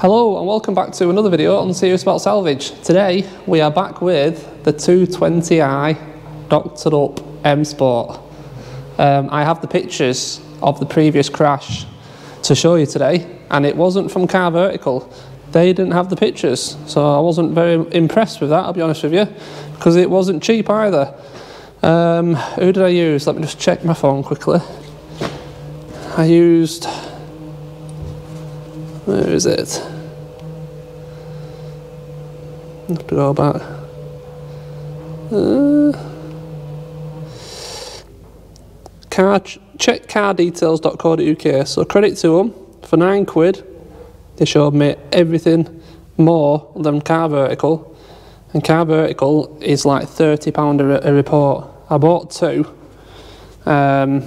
Hello and welcome back to another video on Serious About Salvage. Today we are back with the 220i doctored up M Sport. I have the pictures of the previous crash to show you today, and it wasn't from Car Vertical. They didn't have the pictures, so I wasn't very impressed with that, I'll be honest with you, because it wasn't cheap either. Who did I use? Let me just check my phone quickly. I used... where is it? I have to go back. Check cardetails.co.uk. So credit to them, for £9 they showed me everything more than Car Vertical, and Car Vertical is like £30 a report. I bought two to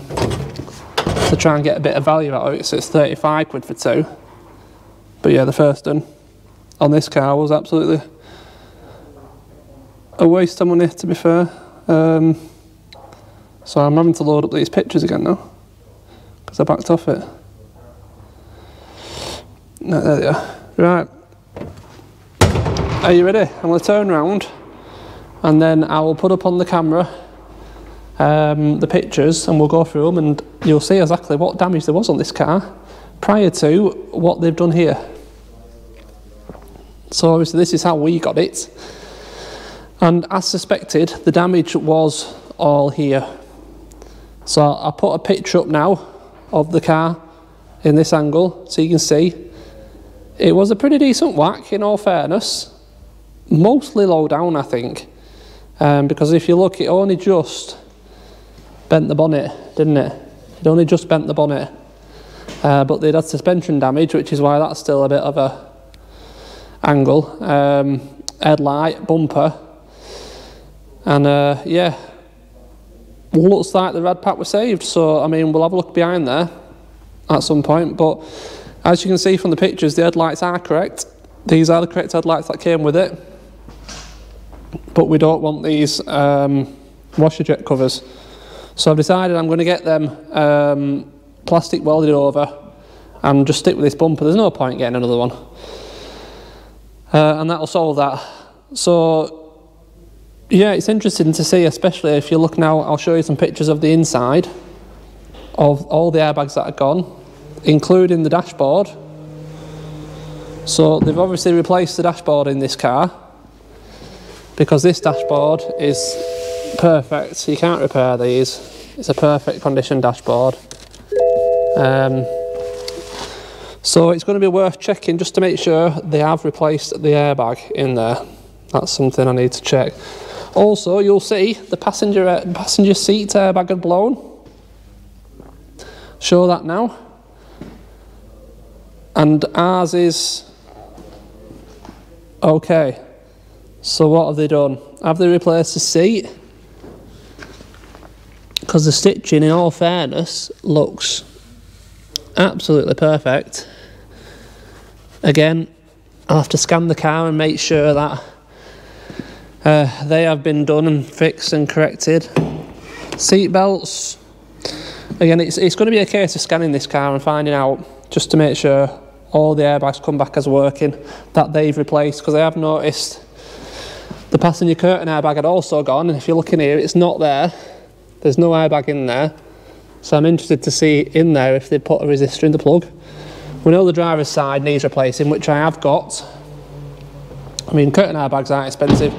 try and get a bit of value out of it, so it's £35 for two. But yeah, the first one on this car was absolutely a waste of money, to be fair. So I'm having to load up these pictures again now, because I backed off it. No, there they are. Right. Are you ready? I'm going to turn around and then I will put up on the camera the pictures, and we'll go through them and you'll see exactly what damage there was on this car prior to what they've done here. So obviously this is how we got it, and as suspected the damage was all here. So I'll put a picture up now of the car in this angle so you can see. It was a pretty decent whack, in all fairness, mostly low down I think, because if you look, it only just bent the bonnet, didn't it? It only just bent the bonnet. But they'd had suspension damage, which is why that's still a bit of a angle. Headlight, bumper, and yeah, looks like the rad pack was saved. So I mean, we'll have a look behind there at some point, but as you can see from the pictures, the headlights are correct. These are the correct headlights that came with it, but we don't want these washer jet covers. So I've decided I'm going to get them plastic welded over and just stick with this bumper. There's no point getting another one, and that'll solve that. So yeah, it's interesting to see, especially if you look now. I'll show you some pictures of the inside of all the airbags that are gone, including the dashboard. So they've obviously replaced the dashboard in this car, because this dashboard is perfect. You can't repair these. It's a perfect condition dashboard. So it's going to be worth checking just to make sure they have replaced the airbag in there. That's something I need to check. Also, you'll see the passenger seat airbag had blown. Show that now. And ours is okay. So what have they done? Have they replaced the seat? Because the stitching, in all fairness, looks absolutely perfect. Again, I'll have to scan the car and make sure that they have been done and fixed and corrected. Seat belts, again, it's going to be a case of scanning this car and finding out, just to make sure all the airbags come back as working, that they've replaced, because I have noticed the passenger curtain airbag had also gone, and if you're looking here, it's not there. There's no airbag in there. So I'm interested to see in there if they put a resistor in the plug. We know the driver's side needs replacing, which I have got. I mean, curtain airbags aren't expensive,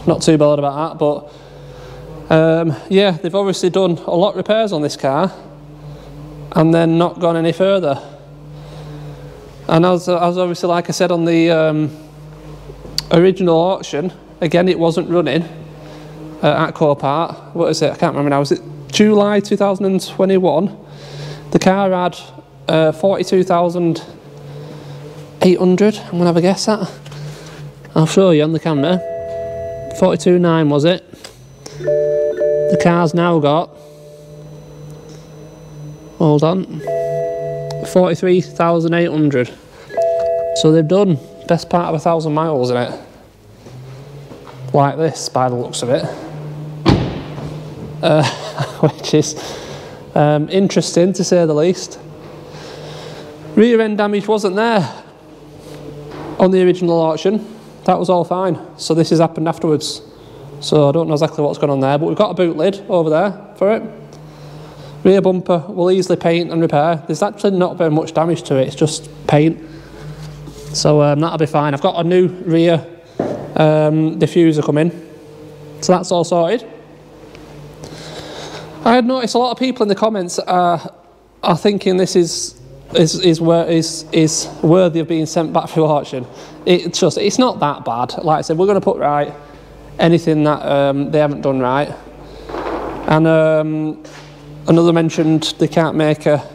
not too bothered about that, but yeah, they've obviously done a lot of repairs on this car and then not gone any further. And as obviously, like I said on the original auction, again, it wasn't running at Copart. What is it? I can't remember now. Was it July 2021? The car had 42,800. I'm gonna have a guess at. I'll show you on the camera. 42.9 was it? The car's now got, hold on, 43,800. So they've done best part of 1,000 miles in it. Like this, by the looks of it. Which is interesting, to say the least. Rear end damage wasn't there. on the original auction, that was all fine. So this has happened afterwards. So I don't know exactly what's going on there, but we've got a boot lid over there for it. Rear bumper will easily paint and repair. There's actually not very much damage to it, it's just paint. So that'll be fine. I've got a new rear diffuser coming. So that's all sorted. I had noticed a lot of people in the comments are thinking this is worthy of being sent back through auction. It's not that bad. Like I said, we're going to put right anything that they haven't done right. And another mentioned they can't make a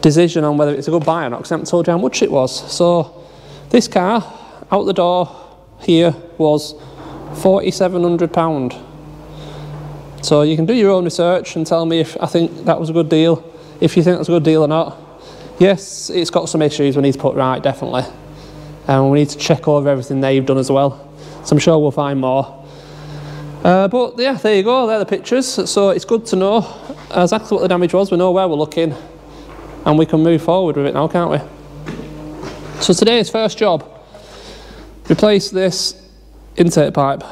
decision on whether it's a good buy or not because I haven't told you how much it was. So this car out the door here was £4,700. So you can do your own research and tell me if I think that was a good deal, if you think that's a good deal or not. Yes, it's got some issues we need to put right, definitely. And we need to check over everything they've done as well. So I'm sure we'll find more. But yeah, there you go, they're the pictures. So it's good to know exactly what the damage was, we know where we're looking, and we can move forward with it now, can't we? So today's first job, replace this intake pipe.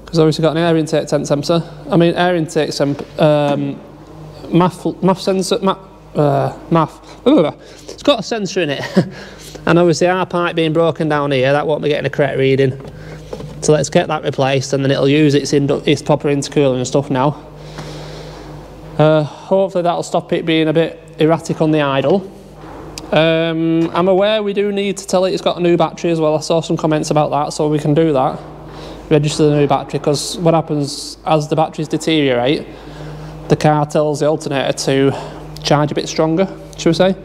Because obviously got an air intake temp sensor. I mean air intake MAF sensor, MAF. It's got a sensor in it. And obviously our pipe being broken down here, that won't be getting a correct reading. So let's get that replaced and then it'll use its proper intercooler and stuff now. Hopefully that'll stop it being a bit erratic on the idle. I'm aware we do need to tell it it's got a new battery as well. I saw some comments about that, so we can do that. Register the new battery, because what happens as the batteries deteriorate, the car tells the alternator to charge a bit stronger, should we say.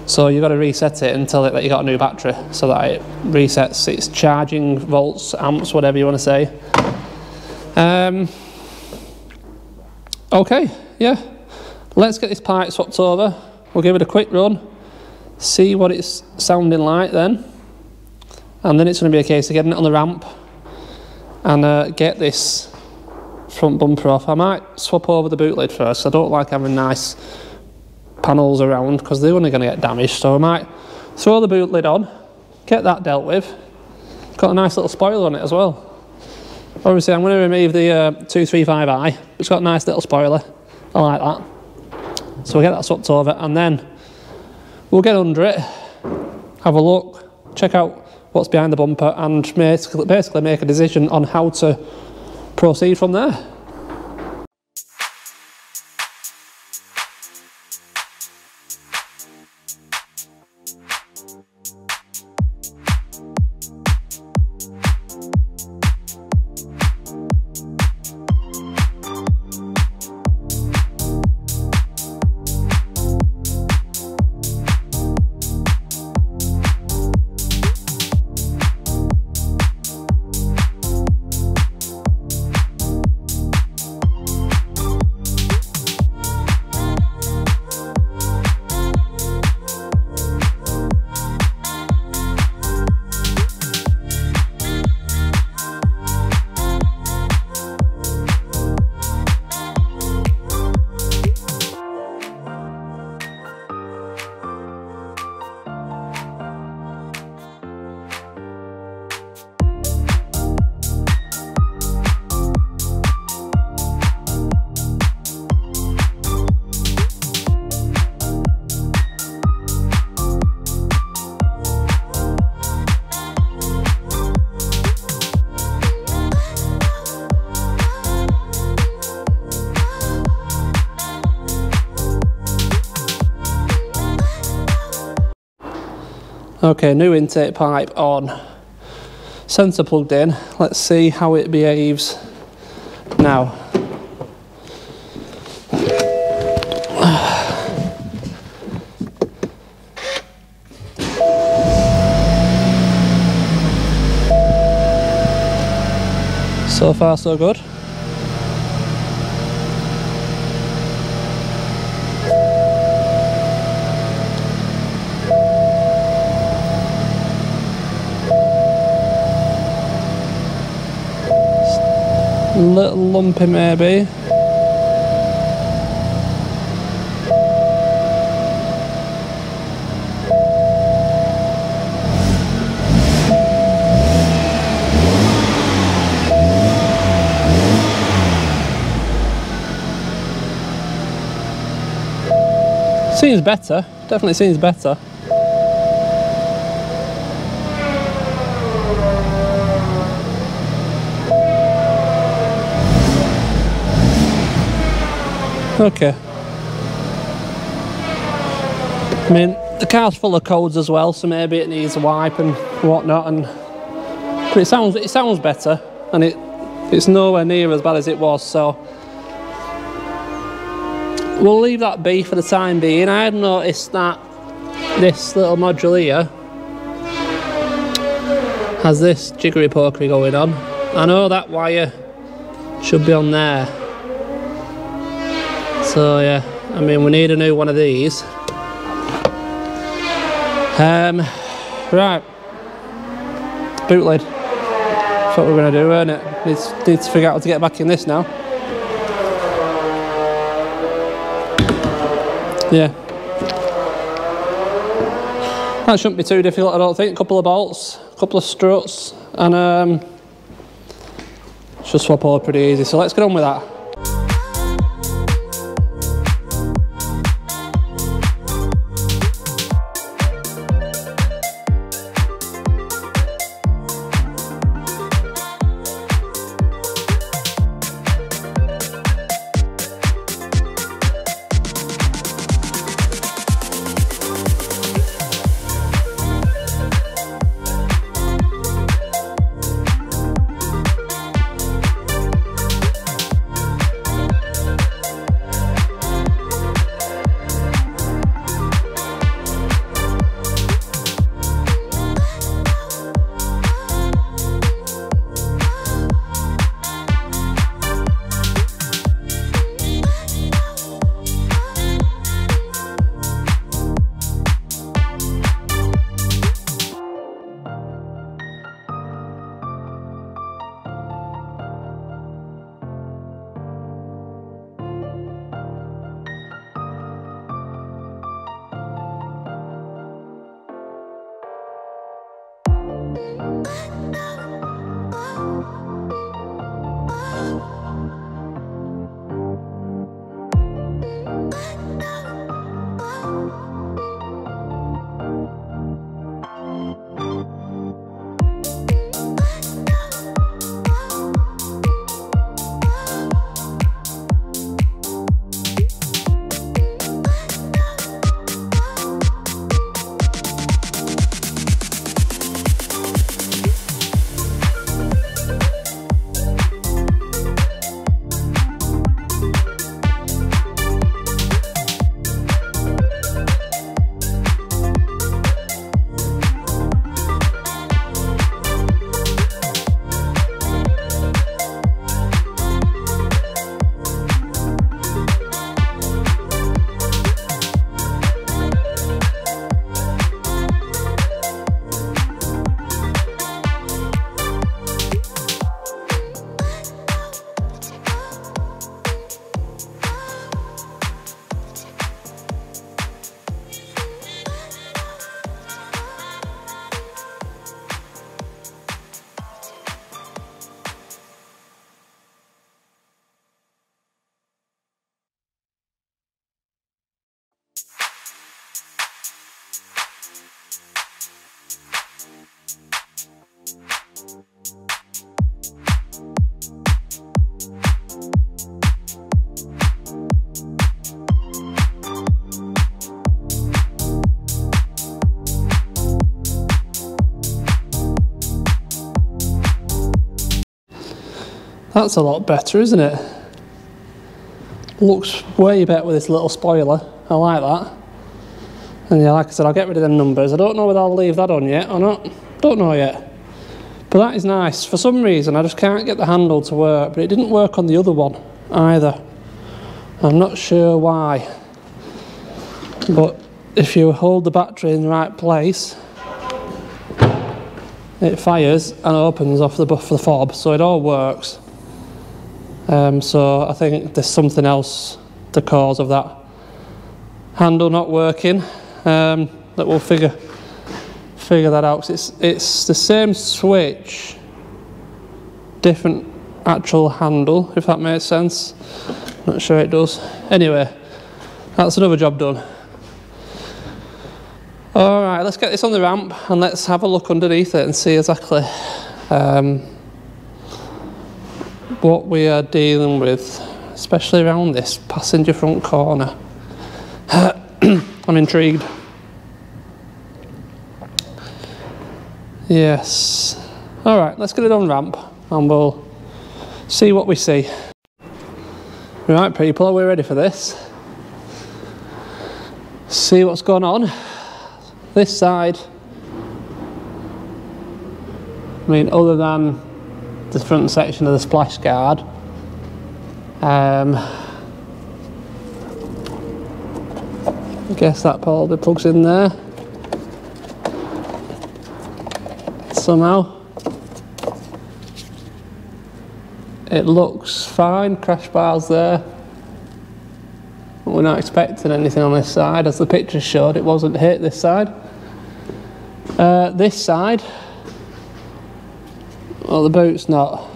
So you've got to reset it and tell it that you got a new battery so that it resets its charging volts, amps, whatever you want to say. Okay, yeah, let's get this pipe swapped over. We'll give it a quick run, see what it's sounding like then, and then it's going to be a case of getting it on the ramp and get this front bumper off. I might swap over the boot lid first. I don't like having nice panels around because they're only going to get damaged, so I might throw the boot lid on, get that dealt with. It's got a nice little spoiler on it as well. Obviously I'm going to remove the 220i. It's got a nice little spoiler, I like that. So we'll get that swapped over and then we'll get under it, have a look, check out what's behind the bumper and basically make a decision on how to proceed from there. Okay, new intake pipe on, sensor plugged in. Let's see how it behaves now. So far so good. Little lumpy maybe. Seems better, definitely seems better. Okay. I mean, the car's full of codes as well, so maybe it needs a wipe and whatnot. But it sounds better, and it's nowhere near as bad as it was. So we'll leave that be for the time being. I had noticed that this little module here has this jiggery pokery going on. I know that wire should be on there. So yeah, I mean, we need a new one of these. Right, boot lid. That's what we're going to do, isn't it? Need to figure out how to get back in this now. Yeah. That shouldn't be too difficult, I don't think. A couple of bolts, a couple of struts, and should swap over pretty easy. So let's get on with that. That's a lot better, isn't it? Looks way better with this little spoiler. I like that. And yeah, like I said, I'll get rid of them numbers. I don't know whether I'll leave that on yet or not. Don't know yet. But that is nice. For some reason, I just can't get the handle to work. But it didn't work on the other one either. I'm not sure why. But if you hold the battery in the right place, it fires and opens off the fob, so it all works. So I think there's something else the cause of that handle not working. That we'll figure that out. 'Cause it's the same switch, different actual handle, if that makes sense. Not sure it does. Anyway, that's another job done. Alright, let's get this on the ramp and let's have a look underneath it and see exactly what we are dealing with, especially around this passenger front corner. I'm intrigued. Yes. Alright, let's get it on ramp and we'll see what we see. Right people, are we ready for this? See what's going on. This side, I mean, other than the front section of the splash guard, I guess that probably plugs in there somehow. It looks fine, crash bar's there. But we're not expecting anything on this side. As the pictures showed, it wasn't hit this side. This side, well, the boot's not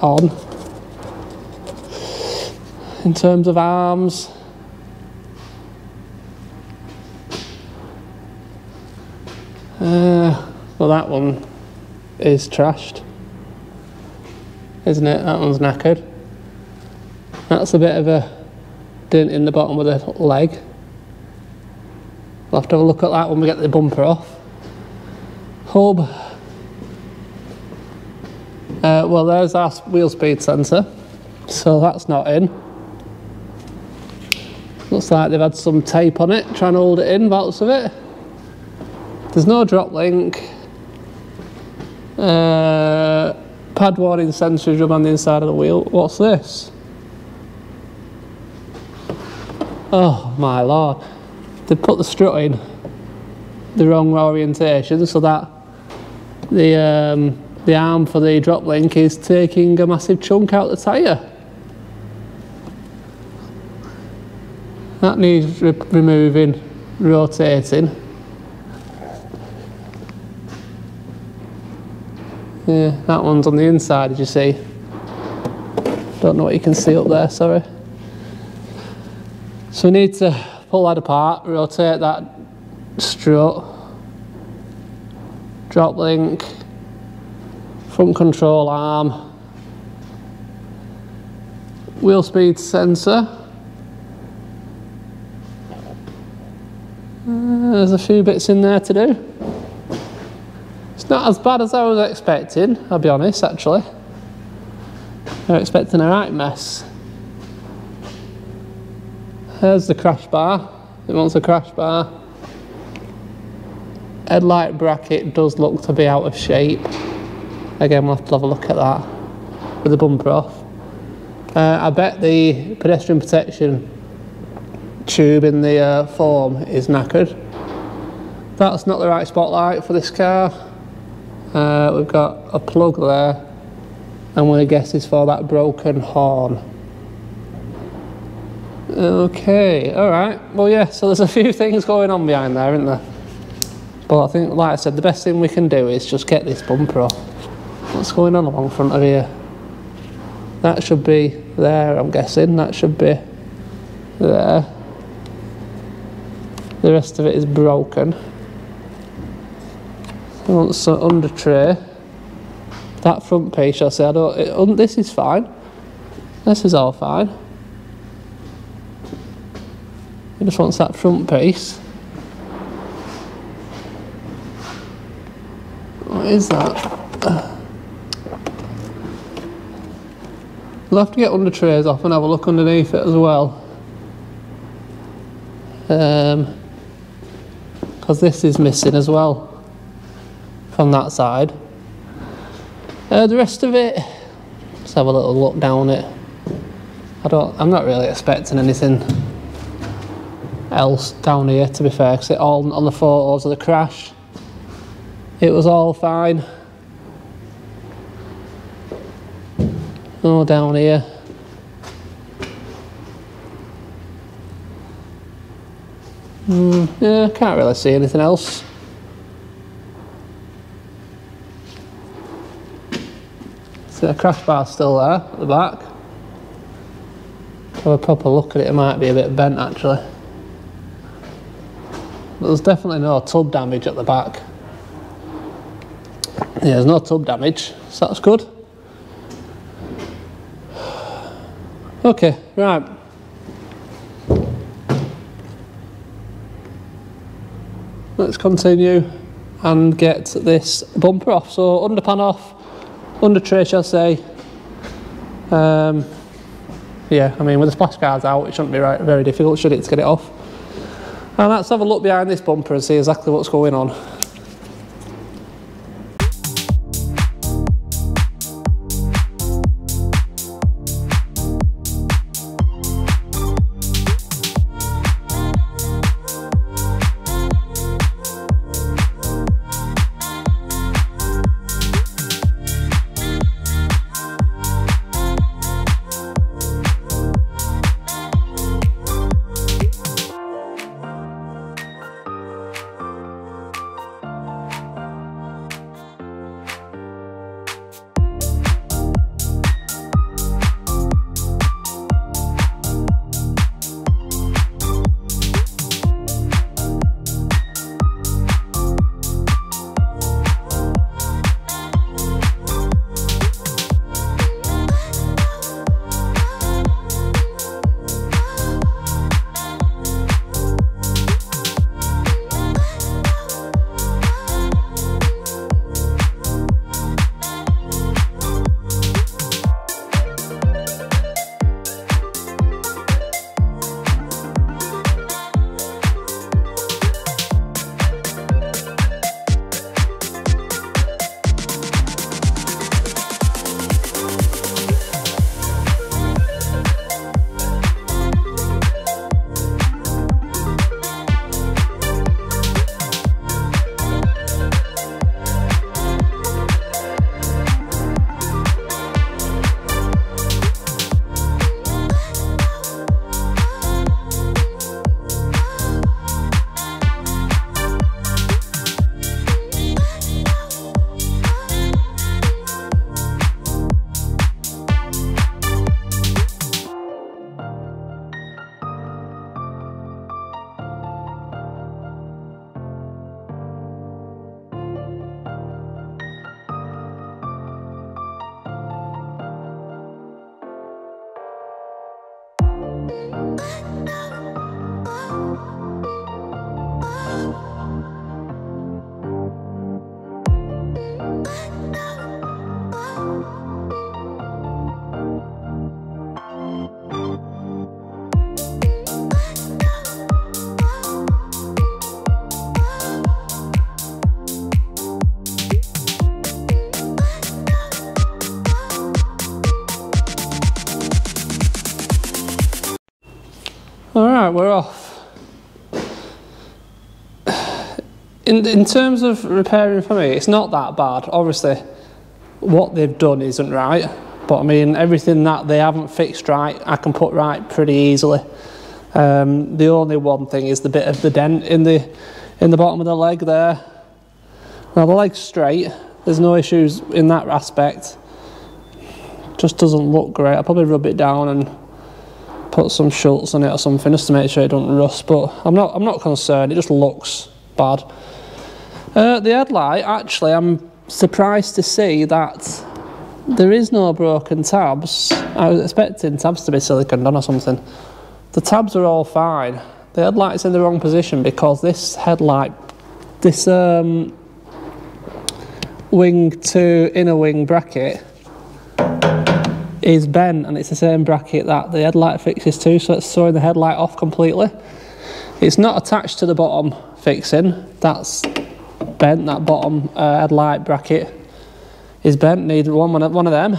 on. In terms of arms, well, that one is trashed, isn't it? That one's knackered. That's a bit of a dent in the bottom of the leg. We'll have to have a look at that when we get the bumper off. Hub. Well, there's our wheel speed sensor, so that's not in. Looks like they've had some tape on it, trying to hold it in, lots of it. There's no drop link. Pad warning sensor is on the inside of the wheel. What's this? Oh my lord. They put the strut in the wrong orientation so that the arm for the drop link is taking a massive chunk out the tyre. That needs removing, rotating. Yeah, that one's on the inside, as you see. Don't know what you can see up there, sorry. So we need to pull that apart, rotate that strut, drop link, front control arm, wheel speed sensor. There's a few bits in there to do. It's not as bad as I was expecting, I'll be honest, actually. I was expecting a right mess. There's the crash bar. It wants a crash bar. Headlight bracket does look to be out of shape. Again, we'll have to have a look at that with the bumper off. I bet the pedestrian protection tube in the foam is knackered. That's not the right spotlight for this car. We've got a plug there. I'm going to guess it's for that broken horn. Okay, alright. Well, yeah, so there's a few things going on behind there, isn't there? But I think, like I said, the best thing we can do is just get this bumper off. What's going on along front of here? That should be there, I'm guessing. That should be there. The rest of it is broken. So under tray. That front piece, I say, this is fine. This is all fine. It just wants that front piece. What is that? We'll have to get under trays off and have a look underneath it as well. Because this is missing as well from that side. The rest of it, let's have a little look down it. I'm not really expecting anything else down here, to be fair, because it all on the photos of the crash, it was all fine. Oh, down here. Yeah, can't really see anything else. So the crash bar's still there at the back. Have a proper look at it, it might be a bit bent actually. but there's definitely no tub damage at the back. Yeah, there's no tub damage, so that's good. Okay, right. Let's continue and get this bumper off. So underpan off, under tray chassis. Yeah, I mean with the splash guards out, it shouldn't be very difficult, should it, to get it off. And let's have a look behind this bumper and see exactly what's going on. Alright, we're off. In terms of repairing for me, it's not that bad. Obviously, what they've done isn't right, but I mean, everything that they haven't fixed right, I can put right pretty easily. The only one thing is the bit of the dent in the bottom of the leg there. Now the leg's straight, there's no issues in that aspect. Just doesn't look great. I'll probably rub it down and put some Schultz on it or something just to make sure it don't rust, but I'm not concerned, it just looks bad. The headlight, actually, I'm surprised to see that there is no broken tabs. I was expecting tabs to be siliconed on or something. The tabs are all fine. The headlight's in the wrong position because this headlight, this wing to inner wing bracket is bent, and it's the same bracket that the headlight fixes to, so it's throwing the headlight off completely. It's not attached to the bottom fixing, that's bent. That bottom headlight bracket is bent, need one of them.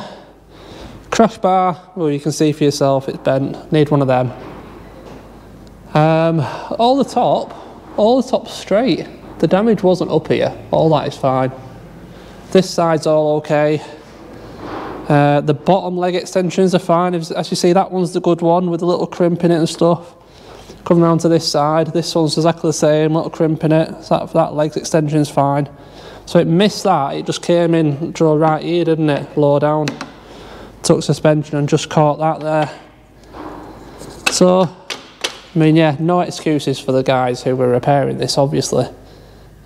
Crash bar, well, you can see for yourself, it's bent, need one of them. All the top's straight. The damage wasn't up here, all that is fine. This side's all okay. The bottom leg extensions are fine. As you see, that one's the good one with a little crimp in it and stuff. Come round to this side, this one's exactly the same, little crimp in it. So that leg's extension's fine. So it missed that, it just came in, drove right here, didn't it? Low down. Took suspension and just caught that there. So I mean, yeah, no excuses for the guys who were repairing this, obviously.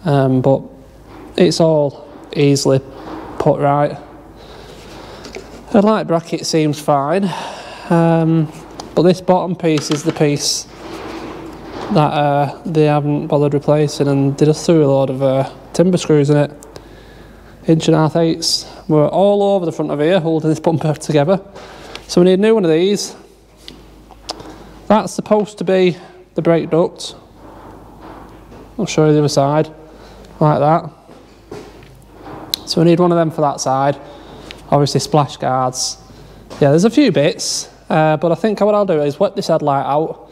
But it's all easily put right. The light bracket seems fine. But this bottom piece is the piece that they haven't bothered replacing, and they just threw a load of timber screws in it. 1.5" We're all over the front of here holding this bumper together. So we need a new one of these. That's supposed to be the brake duct. I'll show you the other side, like that. So we need one of them for that side. Obviously splash guards. Yeah, there's a few bits, but I think what I'll do is wet this headlight out,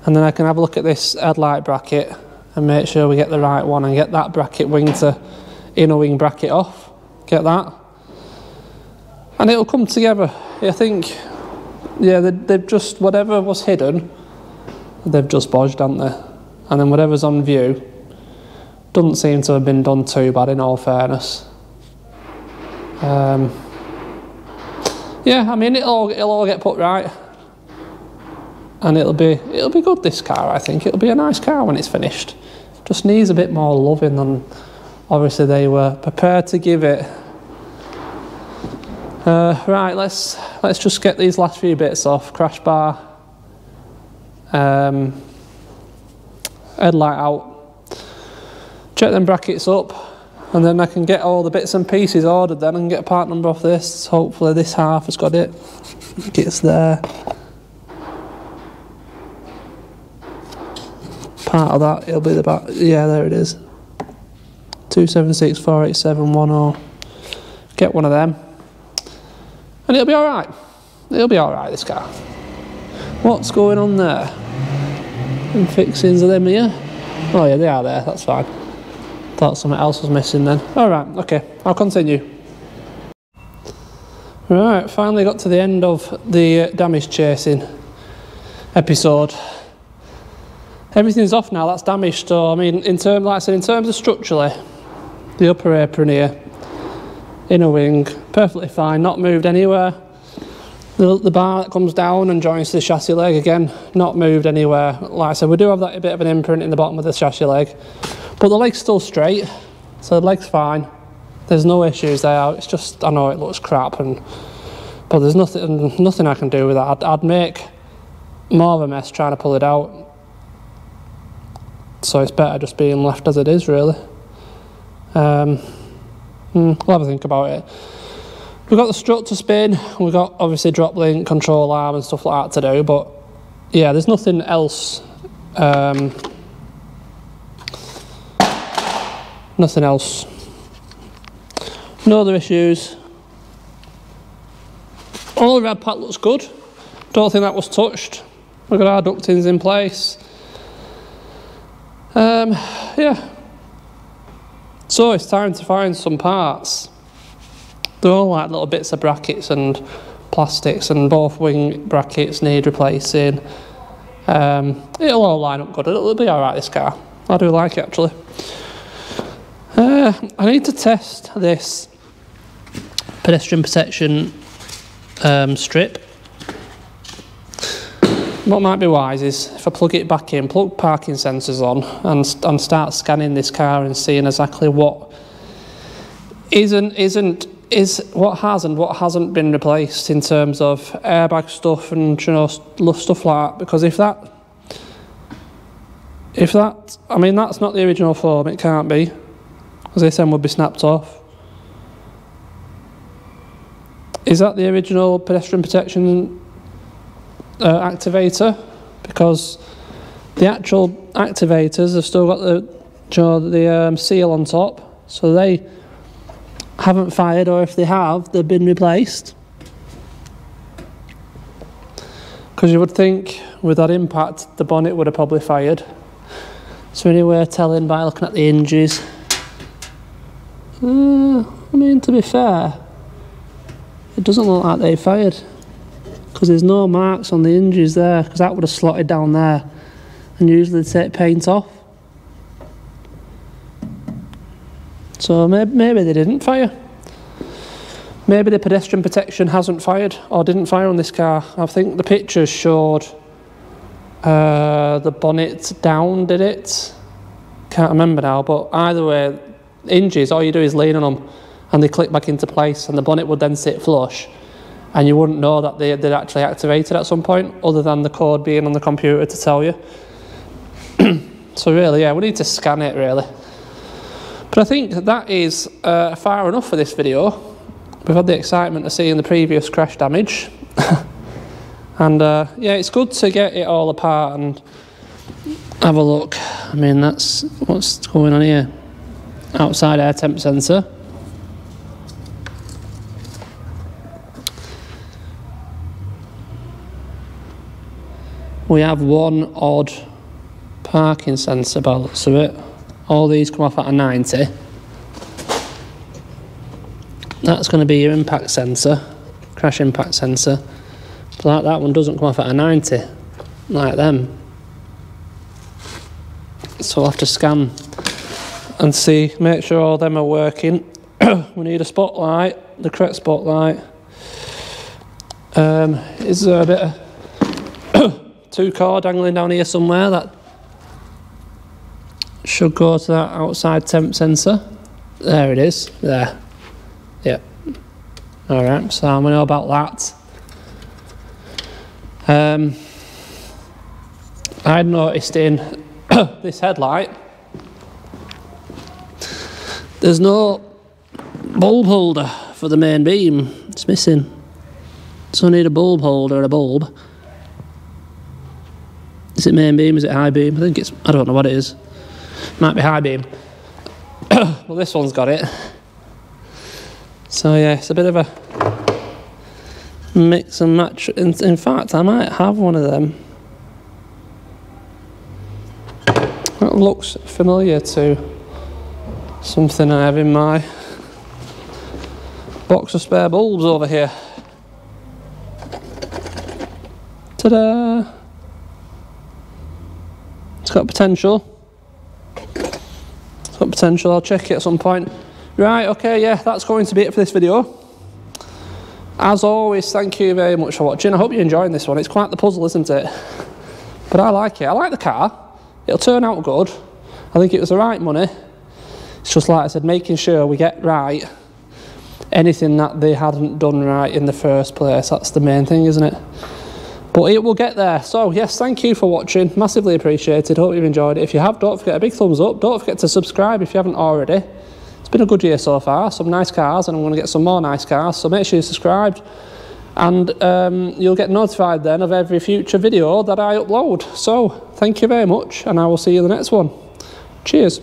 and then I can have a look at this headlight bracket and make sure we get the right one and get that bracket wing to inner wing bracket off. Get that. And it'll come together. I think, yeah, they've just, whatever was hidden, they've just bodged, haven't they? And then whatever's on view doesn't seem to have been done too bad, in all fairness. Yeah, I mean, it'll all get put right, and it'll be good, this car. I think it'll be a nice car when it's finished. Just needs a bit more loving than obviously they were prepared to give it. Right, let's just get these last few bits off. Crash bar, headlight out, check them brackets up, and then I can get all the bits and pieces ordered then and get a part number off this. Hopefully this half has got it. It's there. Part of that, it'll be the back. Yeah, there it is. 2764871. Get one of them. And it'll be alright. It'll be alright, this car. What's going on there? And fixings of them here? Oh yeah, they are there, that's fine. Thought something else was missing then. Alright, okay, I'll continue. Right, finally got to the end of the damage chasing episode. Everything's off now, that's damaged. So I mean, like I said, in terms of structurally, the upper apron here, inner wing, perfectly fine, not moved anywhere. The bar that comes down and joins to the chassis leg, again, not moved anywhere. Like I said, we do have that a bit of an imprint in the bottom of the chassis leg, but the leg's still straight, so the leg's fine. There's no issues there. It's just, I know it looks crap, but there's nothing I can do with that. I'd make more of a mess trying to pull it out. So it's better just being left as it is, really. We'll have a think about it. We've got the strut to spin, we've got obviously drop link, control arm and stuff like that to do, but yeah, there's nothing else. Nothing else. No other issues. All the red pack looks good. Don't think that was touched. We've got our ductings in place. Yeah. So it's time to find some parts. They're all like little bits of brackets and plastics, and both wing brackets need replacing. It'll all line up good. It'll be alright, this car. I do like it, actually. I need to test this pedestrian protection strip. What might be wise is if I plug it back in, plug parking sensors on, and start scanning this car and seeing exactly what is what has and what hasn't been replaced in terms of airbag stuff and, you know, stuff like that. Because if that, I mean, that's not the original foam. It can't be, because this end would be snapped off. Is that the original pedestrian protection activator? Because the actual activators have still got the seal on top, so they haven't fired, or if they have, they've been replaced. Because you would think with that impact the bonnet would have probably fired. So anyway, telling by looking at the hinges. I mean, to be fair, it doesn't look like they fired, because there's no marks on the hinges there, because that would have slotted down there, and usually they take paint off. So maybe they didn't fire. Maybe the pedestrian protection hasn't fired, or didn't fire on this car. I think the pictures showed the bonnet down, did it? Can't remember now, but either way, hinges, all you do is lean on them and they click back into place, and the bonnet would then sit flush, and you wouldn't know that they'd actually activated at some point, other than the code being on the computer to tell you. So really, yeah, we need to scan it really. But I think that is far enough for this video. We've had the excitement of seeing the previous crash damage. And yeah, it's good to get it all apart and have a look. I mean, that's what's going on here. Outside air temp sensor. We have one odd parking sensor by the looks of it. All these come off at a 90. That's going to be your impact sensor, crash impact sensor. But that one doesn't come off at a 90, like them. So I'll have to scan and see, make sure all them are working. We need a spotlight, the correct spotlight. Is there a bit of 2 cord dangling down here somewhere that should go to that outside temp sensor? There it is, there. Yep. Alright, so we know about that. I'd noticed in this headlight there's no bulb holder for the main beam. It's missing. So I need a bulb holder and a bulb. Is it main beam? Is it high beam? I think it's, I don't know what it is. Might be high beam. Well, this one's got it. So yeah, it's a bit of a mix and match. In fact, I might have one of them. That looks familiar to something I have in my box of spare bulbs over here. Ta-da! It's got potential. It's got potential. I'll check it at some point. Right, okay, yeah, that's going to be it for this video. As always, thank you very much for watching. I hope you're enjoying this one. It's quite the puzzle, isn't it? But I like it. I like the car. It'll turn out good. I think it was the right money. It's just like I said, making sure we get right anything that they hadn't done right in the first place. That's the main thing, isn't it? But it will get there. So yes, thank you for watching. Massively appreciated. Hope you've enjoyed it. If you have, don't forget a big thumbs up. Don't forget to subscribe if you haven't already. It's been a good year so far. Some nice cars, and I'm going to get some more nice cars. So make sure you're subscribed, and you'll get notified then of every future video that I upload. So thank you very much, and I will see you in the next one. Cheers.